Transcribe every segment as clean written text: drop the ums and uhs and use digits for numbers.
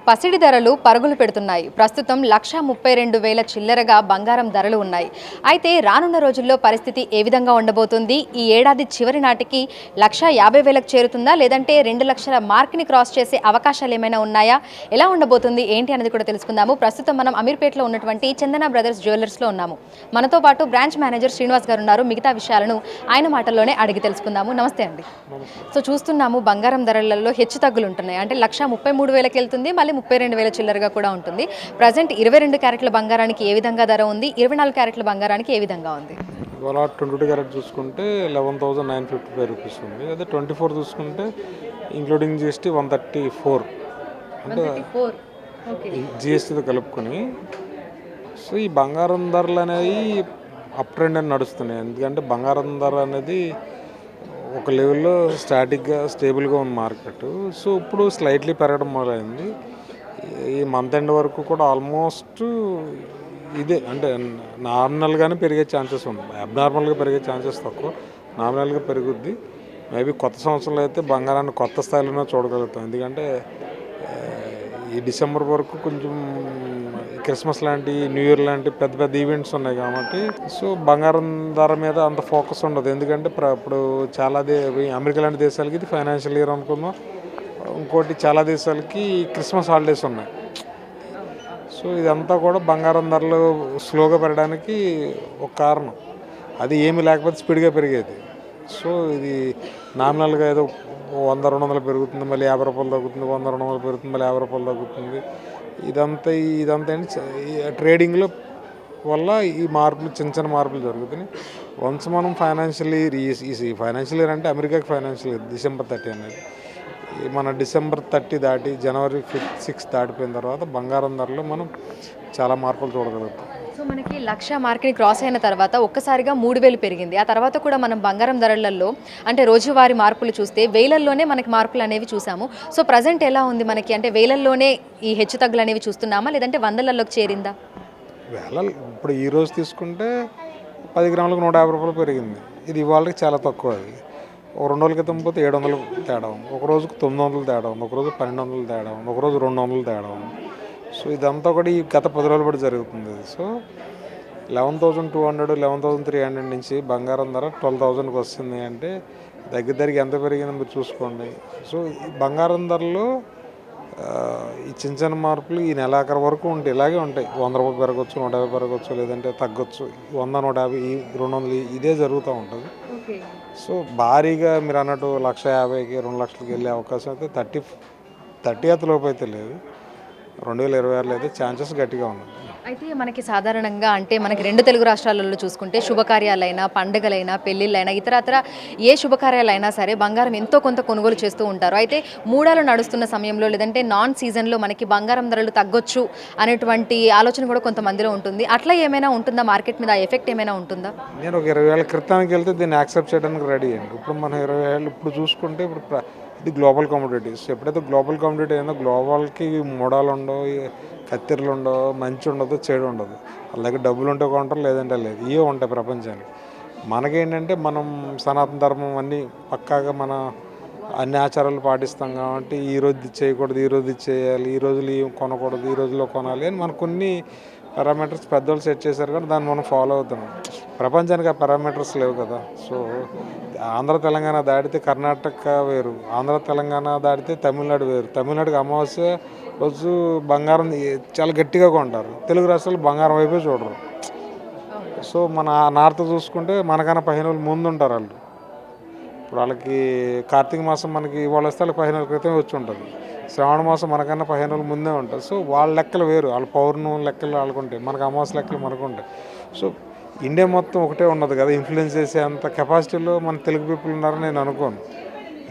పసిడి ధరలు పరుగులు పెడుతున్నాయి. ప్రస్తుతం 1,32,000 చిల్లరగా బంగారం ధరలు ఉన్నాయి. అయితే రానున్న రోజుల్లో పరిస్థితి ఏ విధంగా ఉండబోతుంది? ఈ ఏడాది చివరి నాటికి 1,50,000కు చేరుతుందా, లేదంటే 2 లక్షల మార్క్ని క్రాస్ చేసే అవకాశాలు ఏమైనా ఉన్నాయా? ఎలా ఉండబోతుంది ఏంటి అనేది కూడా తెలుసుకుందాము. ప్రస్తుతం మనం అమీర్పేటలో ఉన్నటువంటి చందన బ్రదర్స్ జ్యువెలర్స్లో ఉన్నాము. మనతో పాటు బ్రాంచ్ మేనేజర్ శ్రీనివాస్ గారు ఉన్నారు. మిగతా విషయాలను ఆయన మాటల్లోనే అడిగి తెలుసుకుందాము. నమస్తే అండి. సో చూస్తున్నాము బంగారం ధరలలో హెచ్చు తగ్గులు ఉంటున్నాయి. అంటే 1,33,000కి వెళ్తుంది, మళ్ళీ 32,000 చిల్లరగా కూడా ఉంటుంది. ప్రజెంట్ 22 క్యారెట్ల బంగారానికి ఏ విధంగా ధర ఉంది, 24 క్యారెట్ల బంగారానికి ఏ విధంగా ఉంది? ఇవాళ 22 క్యారెట్ చూసుకుంటే 11,955 రూపీస్ ఉంది. అదే 24 చూసుకుంటే ఇంక్లూడింగ్ జిఎస్టీ 134, అంటే జిఎస్టీతో కలుపుకొని. సో ఈ బంగారం ధరలు అనేవి అప్ ట్రెండ్ అని నడుస్తున్నాయి. ఎందుకంటే బంగారం ధర అనేది ఒక లెవెల్లో స్టేబుల్గా ఉంది మార్కెట్. సో ఇప్పుడు స్లైట్లీ పెరగడం మొదలైంది. ఈ మంత్ ఎండ్ వరకు కూడా ఆల్మోస్ట్ ఇదే, అంటే నార్మల్గానే పెరిగే ఛాన్సెస్ ఉంది. అబ్నార్మల్గా పెరిగే ఛాన్సెస్ తక్కువ, నార్మల్గా పెరుగుద్ది. మేబీ కొత్త సంవత్సరంలో అయితే బంగారాన్ని కొత్త స్థాయిలోనే చూడగలుగుతాం. ఎందుకంటే ఈ డిసెంబర్ వరకు కొంచెం క్రిస్మస్ లాంటి, న్యూ ఇయర్ లాంటి పెద్ద పెద్ద ఈవెంట్స్ ఉన్నాయి కాబట్టి సో బంగారం ధర మీద అంత ఫోకస్ ఉండదు. ఎందుకంటే ఇప్పుడు చాలా అమెరికా లాంటి దేశాలకి ఇది ఫైనాన్షియల్ ఇయర్ అనుకుందాం, ఇంకోటి చాలా దేశాలకి క్రిస్మస్ హాలిడేస్ ఉన్నాయి. సో ఇదంతా కూడా బంగారం ధరలు స్లోగా పెరగడానికి ఒక కారణం. అది ఏమీ లేకపోతే స్పీడ్గా పెరిగేది. సో ఇది నామినల్గా ఏదో 100-200 పెరుగుతుంది, మళ్ళీ 50 రూపాయలు తగ్గుతుంది, 100-200 పెరుగుతుంది, మళ్ళీ 50 రూపాయలు తగ్గుతుంది. ఇదంతా ట్రేడింగ్లో వల్ల ఈ మార్పులు, చిన్న మార్పులు జరుగుతున్నాయి. వన్స్ మనం ఫైనాన్షియల్ ఇయర్ అంటే అమెరికాకి ఫైనాన్షియల్ ఇయర్ డిసెంబర్ 30 అనేది. మన డిసెంబర్ 30 దాటి జనవరి 6 దాటిపోయిన తర్వాత బంగారం ధరలో మనం చాలా మార్పులు చూడగలుగుతాం. సో మనకి 1,00,000 మార్క్ని క్రాస్ అయిన తర్వాత ఒక్కసారిగా 3,000 పెరిగింది. ఆ తర్వాత కూడా మనం బంగారం ధరలలో అంటే రోజువారీ మార్పులు చూస్తే వేలల్లోనే మనకి మార్పులు అనేవి చూసాము. సో ప్రజెంట్ ఎలా ఉంది మనకి? అంటే వేలల్లోనే ఈ హెచ్చు తగ్గులు అనేవి చూస్తున్నామా, లేదంటే వందలలోకి చేరిందా? ఇప్పుడు ఈ రోజు తీసుకుంటే 10 గ్రాములకు 150 రూపాయలు పెరిగింది. ఇది ఇవాళకి చాలా తక్కువ. అది ఒక 2 రోజుల క్రితం పోతే 700 తేడా ఉంది, ఒక రోజుకు 900 తేడా ఉంది, ఒక రోజు 1,200 తేడా ఉంది, ఒక రోజు 200 తేడా ఉంది. సో ఇదంతా కూడా ఈ గత 10 రోజులు బట్టి జరుగుతుంది. సో 11,200, 11,300 నుంచి బంగారం ధర 12,000కి వస్తుంది. అంటే దగ్గరికి ఎంత పెరిగిందో మీరు చూసుకోండి. సో ఈ బంగారం ధరలో ఈ చిన్న మార్పులు ఈ నెలాఖరు వరకు ఉంటాయి, ఇలాగే ఉంటాయి. 100 రూపాయలు పెరగచ్చు, 150 పెరగచ్చు, లేదంటే తగ్గొచ్చు. 100, 150, 200 ఇదే జరుగుతూ ఉంటుంది. సో భారీగా మీరు అన్నట్టు 1,50,000కి 2 లక్షలకి వెళ్ళే అవకాశం అయితే 30 లోపు అయితే లేదు. 2026లో అయితే ఛాన్సెస్ గట్టిగా ఉన్నాయి. అయితే మనకి సాధారణంగా అంటే మనకి 2 తెలుగు రాష్ట్రాలలో చూసుకుంటే శుభకార్యాలైనా, పండుగలైనా, పెళ్ళిళ్ళైనా, ఇతరత్ర ఏ శుభకార్యాలైనా సరే బంగారం ఎంతో కొంత కొనుగోలు చేస్తూ ఉంటారు. అయితే మూడాలు నడుస్తున్న సమయంలో, లేదంటే నాన్ సీజన్లో మనకి బంగారం ధరలు తగ్గొచ్చు అనేటువంటి ఆలోచన కూడా కొంతమందిలో ఉంటుంది. అట్లా ఏమైనా ఉంటుందా మార్కెట్ మీద? ఎఫెక్ట్ ఏమైనా ఉంటుందా? నేను ఒక 20 ఏళ్ళ క్రితానికి వెళ్తే దీన్ని యాక్సెప్ట్ చేయడానికి రెడీ అండి. ఇప్పుడు మనం 20 ఏళ్ళు ఇప్పుడు చూసుకుంటే ఇది గ్లోబల్ కమోడిటీస్. ఎప్పుడైతే గ్లోబల్ కమోడిటీ అయిందో గ్లోబల్కి మూడాలు ఉండవు, కత్తిరలు ఉండవు, మంచి ఉండదు, చెడు ఉండదు. వాళ్ళ దగ్గర డబ్బులు ఉంటే కొంటారు, లేదంటే లేదు. ఇవే ఉంటాయి ప్రపంచానికి. మనకేంటంటే మనం సనాతన ధర్మం అన్నీ పక్కాగా మన అన్ని ఆచారాలు పాటిస్తాం కాబట్టి ఈ రోజు ఇది చేయకూడదు, ఈ రోజు ఇది చేయాలి, ఈ రోజులు ఇవి కొనకూడదు, ఈ రోజుల్లో కొనాలి అని మనకు కొన్ని పారామీటర్స్ పెద్దవాళ్ళు సెట్ చేశారు కానీ దాన్ని మనం ఫాలో అవుతున్నాం. ప్రపంచానికి ఆ పారామీటర్స్ లేవు కదా. సో ఆంధ్ర తెలంగాణ దాటితే కర్ణాటక వేరు, ఆంధ్ర తెలంగాణ దాటితే తమిళనాడు వేరు. తమిళనాడుకి అమావాస్య రోజు బంగారం చాలా గట్టిగా కొంటారు, తెలుగు రాష్ట్రాలు బంగారం వైపే చూడరు. సో మన నార్త్ చూసుకుంటే మనకన్నా 15 రోజులు ముందు ఉంటారు వాళ్ళు. ఇప్పుడు వాళ్ళకి కార్తీక మాసం మనకి ఇవాళ వస్తే వాళ్ళకి 15 రోజుల క్రితం వచ్చి ఉంటుంది. శ్రావణ మాసం మనకన్నా 15 రోజులు ముందే ఉంటుంది. సో వాళ్ళ లెక్కలు వేరు, వాళ్ళ పౌర్ణమి లెక్కలు వాళ్ళకుంటాయి, మనకు అమావాస్య లెక్కలు మనకుంటాయి. సో ఇండియా మొత్తం ఒకటే ఉండదు కదా, ఇన్ఫ్లుయెన్స్ చేసే అంత కెపాసిటీలో మన తెలుగు పీపుల్ ఉన్నారని నేను అనుకోను.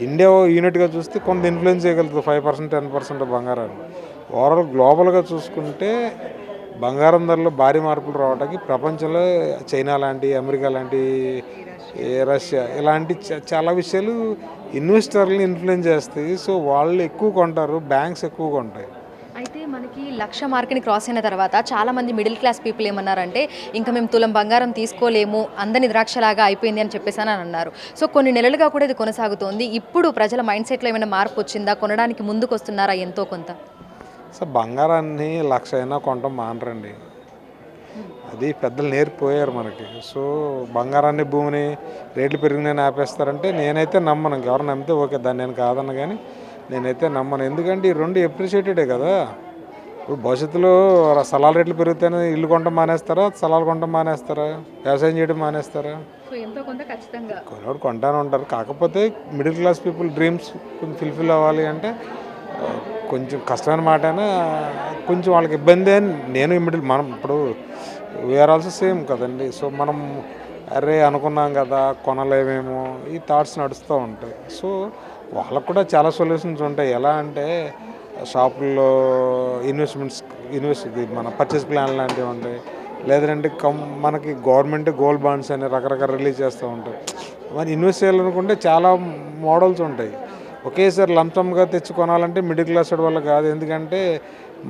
ఇండియా యూనిట్గా చూస్తే కొంత ఇన్ఫ్లుయెన్స్ చేయగలుగుతుంది, 5%, 10% బంగారాన్ని. ఓవరాల్ గ్లోబల్గా చూసుకుంటే బంగారం ధరలో భారీ మార్పులు రావడానికి ప్రపంచంలో చైనా లాంటి, అమెరికా లాంటి, రష్యా ఇలాంటి చాలా విషయాలు ఇన్వెస్టర్లని ఇన్ఫ్లుయెన్స్ చేస్తాయి. సో వాళ్ళు ఎక్కువ కొంటారు, బ్యాంక్స్ ఎక్కువ కొంటాయి. అయితే మనకి 1,00,000 మార్క్ని క్రాస్ అయిన తర్వాత చాలామంది మిడిల్ క్లాస్ పీపుల్ ఏమన్నారంటే ఇంకా మేము తులం బంగారం తీసుకోలేము, అందని ద్రాక్షలాగా అయిపోయింది అని చెప్పేసి అని అన్నారు. సో కొన్ని నెలలుగా కూడా ఇది కొనసాగుతోంది. ఇప్పుడు ప్రజల మైండ్ సెట్లో ఏమైనా మార్పు వచ్చిందా? కొనడానికి ముందుకు వస్తున్నారా ఎంతో కొంత? సో బంగారాన్ని 1,00,000 అయినా కొనటం మానరండి. అది పెద్దలు నేర్పిపోయారు మనకి. సో బంగారాన్ని భూమిని రేట్లు పెరిగినాయని ఆపేస్తారంటే నేనైతే నమ్మను. ఇంకెవరు నమ్మితే ఓకే, దాన్ని నేను కాదన్న కానీ నేనైతే నమ్మను. ఎందుకంటే ఈ రెండు ఎప్రిషియేటెడే కదా. ఇప్పుడు భవిష్యత్తులో స్థలాల రేట్లు పెరిగితేనే ఇల్లు కొనడం మానేస్తారా, స్థలాలు కొనడం మానేస్తారా, వ్యవసాయం చేయడం మానేస్తారా? సో ఎంతో కొంత ఖచ్చితంగా కొనోడు కొంటానే ఉంటారు. కాకపోతే మిడిల్ క్లాస్ పీపుల్ డ్రీమ్స్ కొంచెం ఫుల్ఫిల్ అవ్వాలి అంటే కొంచెం కష్టమైన మాట అయినా కొంచెం వాళ్ళకి ఇబ్బంది అని నేను మనం ఇప్పుడు వీఆర్ ఆల్సో సేమ్ కదండి. సో మనం అరే అనుకున్నాం కదా కొనలేమేమో ఈ థాట్స్ నడుస్తూ ఉంటాయి. సో వాళ్ళకు కూడా చాలా సొల్యూషన్స్ ఉంటాయి. ఎలా అంటే షాపుల్లో ఇది మన పర్చేస్ ప్లాన్ లాంటివి ఉంటాయి. లేదంటే మనకి గవర్నమెంట్ గోల్డ్ బాండ్స్ అని రకరకాల రిలీజ్ చేస్తూ ఉంటాయి. మరి ఇన్వెస్ట్ చేయాలనుకుంటే చాలా మోడల్స్ ఉంటాయి. ఒకేసారి లంచంగా తెచ్చి కొనాలంటే మిడిల్ క్లాస్ వల్ల కాదు. ఎందుకంటే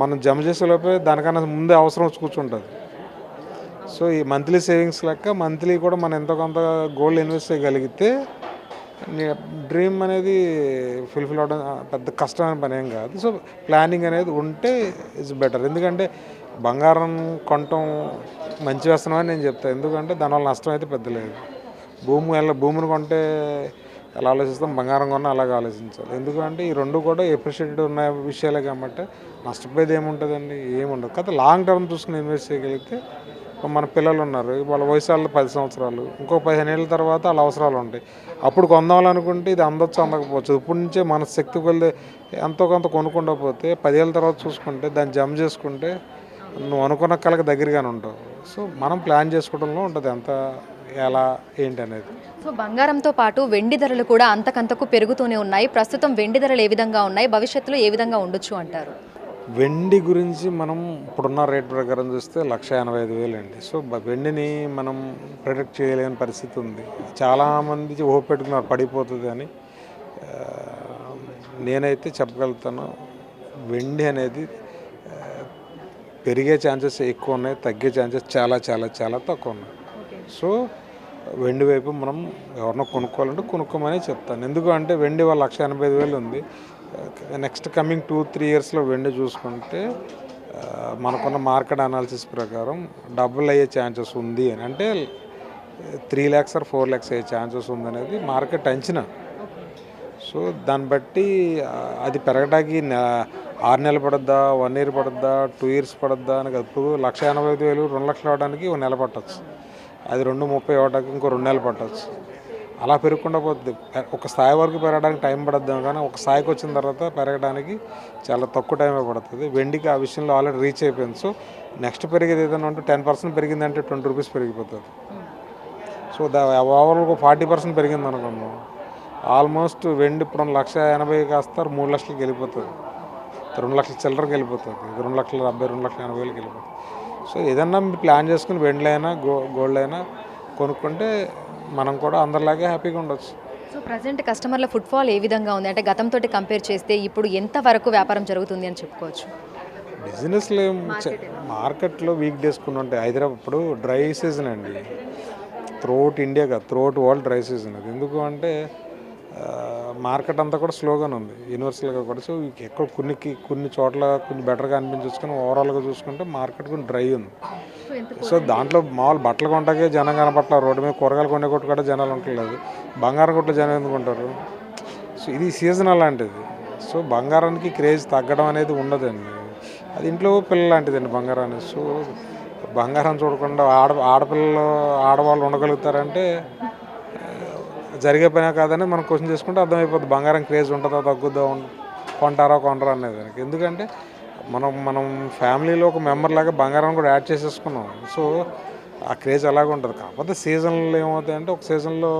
మనం జమ చేసేలోపే దానికన్నా ముందే అవసరం వచ్చి కూర్చుంటుంది. సో ఈ మంత్లీ సేవింగ్స్ లెక్క మంత్లీ కూడా మనం ఎంతో కొంత గోల్డ్ ఇన్వెస్ట్ చేయగలిగితే డ్రీమ్ అనేది ఫుల్ఫిల్ అవడం పెద్ద కష్టమైన పని ఏం కాదు. సో ప్లానింగ్ అనేది ఉంటే ఇట్స్ బెటర్. ఎందుకంటే బంగారం కొనటం మంచి వ్యసనం అని నేను చెప్తాను. ఎందుకంటే దానివల్ల నష్టం అయితే పెద్ద లేదు. భూమిని కొంటే ఎలా ఆలోచిస్తాం, బంగారం కొన్నా అలాగే ఆలోచించాలి. ఎందుకంటే ఈ రెండు కూడా ఎప్రిషియేటెడ్ ఉన్న విషయాలే కాబట్టి నష్టపోయేది ఏముంటుందండి, ఏముండదు. కాకపోతే లాంగ్ టర్మ్ చూసుకుని ఇన్వెస్ట్ చేయగలిగితే మన పిల్లలు ఉన్నారు, వాళ్ళ వయసు వాళ్ళు 10 సంవత్సరాలు, ఇంకో 15 ఏళ్ళ తర్వాత వాళ్ళ అవసరాలు ఉంటాయి. అప్పుడు కొందామనుకుంటే ఇది అందొచ్చు అందకపోవచ్చు. ఇప్పటి నుంచే మన శక్తి కొలిదే ఎంతో కొంత కొనుక్కుండకపోతే 10 ఏళ్ళ తర్వాత చూసుకుంటే దాన్ని జమ చేసుకుంటే నువ్వు అనుకున్న కళకు దగ్గరగానే ఉంటావు. సో మనం ప్లాన్ చేసుకోవడంలో ఉంటుంది ఎంత ఎలా ఏంటి అనేది. సో బంగారంతో పాటు వెండి ధరలు కూడా అంతకంతకు పెరుగుతూనే ఉన్నాయి. ప్రస్తుతం వెండి ధరలు ఏ విధంగా ఉన్నాయి, భవిష్యత్తులో ఏ విధంగా ఉండొచ్చు అంటారు? వెండి గురించి మనం ఇప్పుడున్న రేట్ ప్రకారం చూస్తే 1,85,000 అండి. సో వెండిని మనం ప్రొటెక్ట్ చేయలేని పరిస్థితి ఉంది. చాలామంది హోప్ పెట్టుకున్నారు పడిపోతుంది అని. నేనైతే చెప్పగలుగుతాను వెండి అనేది పెరిగే ఛాన్సెస్ ఎక్కువ ఉన్నాయి, తగ్గే ఛాన్సెస్ చాలా చాలా చాలా తక్కువ ఉన్నాయి. సో వెండి వైపు మనం ఎవరినో కొనుక్కోవాలంటే కొనుక్కోమని చెప్తాను. ఎందుకంటే వెండి వాళ్ళ 1,85,000 ఉంది. నెక్స్ట్ కమింగ్ 2-3 ఇయర్స్లో వెండి చూసుకుంటే మనకున్న మార్కెట్ అనాలిసిస్ ప్రకారం డబుల్ అయ్యే ఛాన్సెస్ ఉంది అని, అంటే 3 lakhs or 4 lakhs అయ్యే ఛాన్సెస్ ఉందనేది మార్కెట్ అంచనా. సో దాన్ని బట్టి అది పెరగడానికి 6 నెలలు పడద్దా, 1 year పడద్దా, 2 years పడద్దా అని కాదు. ఇప్పుడు 1,85,000 2 లక్షలు అవడానికి 1 నెల పట్టచ్చు. అది 2,30,000 అవడానికి ఇంకో 2 నెలలు పట్టచ్చు. అలా పెరగకుండా పోతుంది. ఒక స్థాయి వరకు పెరగడానికి టైం పడద్దాం, కానీ ఒక స్థాయికి వచ్చిన తర్వాత పెరగడానికి చాలా తక్కువ టైమే పడుతుంది. వెండికి ఆ విషయంలో ఆల్రెడీ రీచ్ అయిపోయింది. సో నెక్స్ట్ పెరిగేది ఏదైనా ఉంటే 10% పెరిగిందంటే 20 రూపీస్ పెరిగిపోతుంది. సో ఓవరాల్గా 40% పెరిగింది అనుకున్నాం. ఆల్మోస్ట్ వెండి ఇప్పుడు 1,80,000 కాస్త 3 లక్షలకి వెళ్ళిపోతుంది. 2 లక్షల చిల్లరకి వెళ్ళిపోతుంది. 2,70,000 2,80,000 వెళ్ళిపోతుంది. సో ఏదన్నా మీరు ప్లాన్ చేసుకుని వెండి అయినా గోల్డ్ అయినా కొనుక్కుంటే మనం కూడా అందరిలాగే హ్యాపీగా ఉండొచ్చు. సో ప్రజెంట్ కస్టమర్ల ఫుట్ఫాల్ ఏ విధంగా ఉంది, అంటే గతంతో కంపేర్ చేస్తే ఇప్పుడు ఎంత వరకు వ్యాపారం జరుగుతుంది అని చెప్పుకోవచ్చు? బిజినెస్లో మార్కెట్లో వీక్ డేస్ కొన్ని ఉంటాయి. హైదరాబాద్ ఇప్పుడు డ్రై సీజన్ అండి. త్రూఅవుట్ ఇండియా కాదు, త్రూఅవుట్ వరల్డ్ డ్రై సీజన్ అది. ఎందుకు అంటే మార్కెట్ అంతా కూడా స్లోగానే ఉంది యూనివర్సల్గా కూడా. సో ఎక్కడ కొన్ని చోట్ల కొన్ని బెటర్గా అనిపించవచ్చు, కానీ ఓవరాల్గా చూసుకుంటే మార్కెట్ కొన్ని డ్రై ఉంది. సో దాంట్లో మామూలు బట్టలు కొంటాకే జనం కనపట్ల, రోడ్డు మీద కూరగాయలు కొనే కొట్టు కూడా జనాలు ఉండలేదు. బంగారం కొట్లు జనం ఎందుకు ఉంటారు? సో ఇది సీజన్ అలాంటిది. సో బంగారానికి క్రేజ్ తగ్గడం అనేది ఉండదండి. అది ఇంట్లో పిల్లలు లాంటిదండి బంగారం అనేది. సో బంగారం చూడకుండా ఆడవాళ్ళు ఉండగలుగుతారంటే జరిగే పనే కాదని మనం క్వశ్చన్ చేసుకుంటే అర్థమైపోద్ది బంగారం క్రేజ్ ఉంటుందా తగ్గుద్దా, కొంటారా కొనరా అనేది దానికి. ఎందుకంటే మనం ఫ్యామిలీలో ఒక మెంబర్ లాగా బంగారం కూడా యాడ్ చేసేసుకున్నాం. సో ఆ క్రేజ్ అలాగే ఉంటుంది. కాకపోతే సీజన్లో ఏమవుతాయంటే ఒక సీజన్లో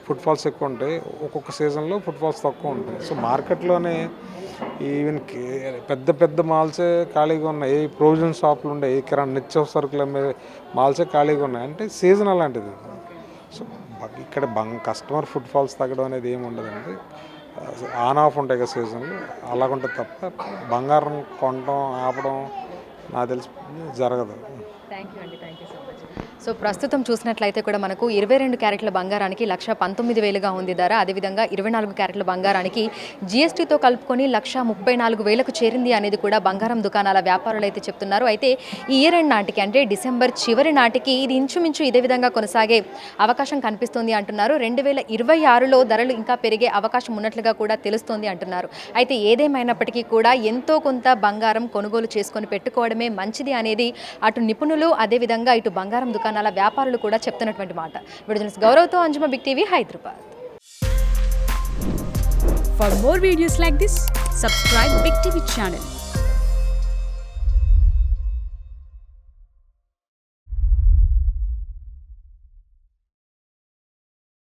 ఫుట్ఫాల్స్ ఎక్కువ ఉంటాయి, ఒక్కొక్క సీజన్లో ఫుట్ఫాల్స్ తక్కువ ఉంటాయి. సో మార్కెట్లోనే ఈవెన్ పెద్ద పెద్ద మాల్సే ఖాళీగా ఉన్నాయి, ప్రొవిజన్ షాపులు ఉన్నాయి, కిరాణా నిత్య సరుకులు అమ్మే మాల్సే ఖాళీగా ఉన్నాయి. అంటే సీజన్ అలాంటిది. సో ఇక్కడ కస్టమర్ ఫుట్ఫాల్స్ తగ్గడం అనేది ఏమి ఉండదండి. ఆన్ ఆఫ్ ఉంటాయి కదా సీజన్లు, అలాగుంటుంది తప్ప బంగారం కొనడం ఆపడం నాకు తెలిసి జరగదు. థ్యాంక్ యూ అండి, thank you so much. So ప్రస్తుతం చూసినట్లయితే కూడా మనకు 22 క్యారెట్ల బంగారానికి 1,19,000గా ఉంది ధర. అదేవిధంగా 24 క్యారెట్ల బంగారానికి జీఎస్టీతో కలుపుకొని 1,34,000కు చేరింది అనేది కూడా బంగారం దుకాణాల వ్యాపారులు అయితే చెప్తున్నారు. అయితే ఈ ఇయర్ ఎండ్ నాటికి అంటే డిసెంబర్ చివరి నాటికి ఇది ఇంచుమించు ఇదే విధంగా కొనసాగే అవకాశం కనిపిస్తుంది అంటున్నారు. 2026లో ధరలు ఇంకా పెరిగే అవకాశం ఉన్నట్లుగా కూడా తెలుస్తోంది అంటున్నారు. అయితే ఏదేమైనప్పటికీ కూడా ఎంతో కొంత బంగారం కొనుగోలు చేసుకొని పెట్టుకోవడమే మంచిది అనేది అటు నిపుణులు అదేవిధంగా ఇటు బంగారం దుకాణాల వ్యాపారులు కూడా చెప్తున్నటువంటి మాట. విడుదల గౌరవ్తో Anjuma, big TV, Hyderabad. For more videos like this, subscribe Big TV channel.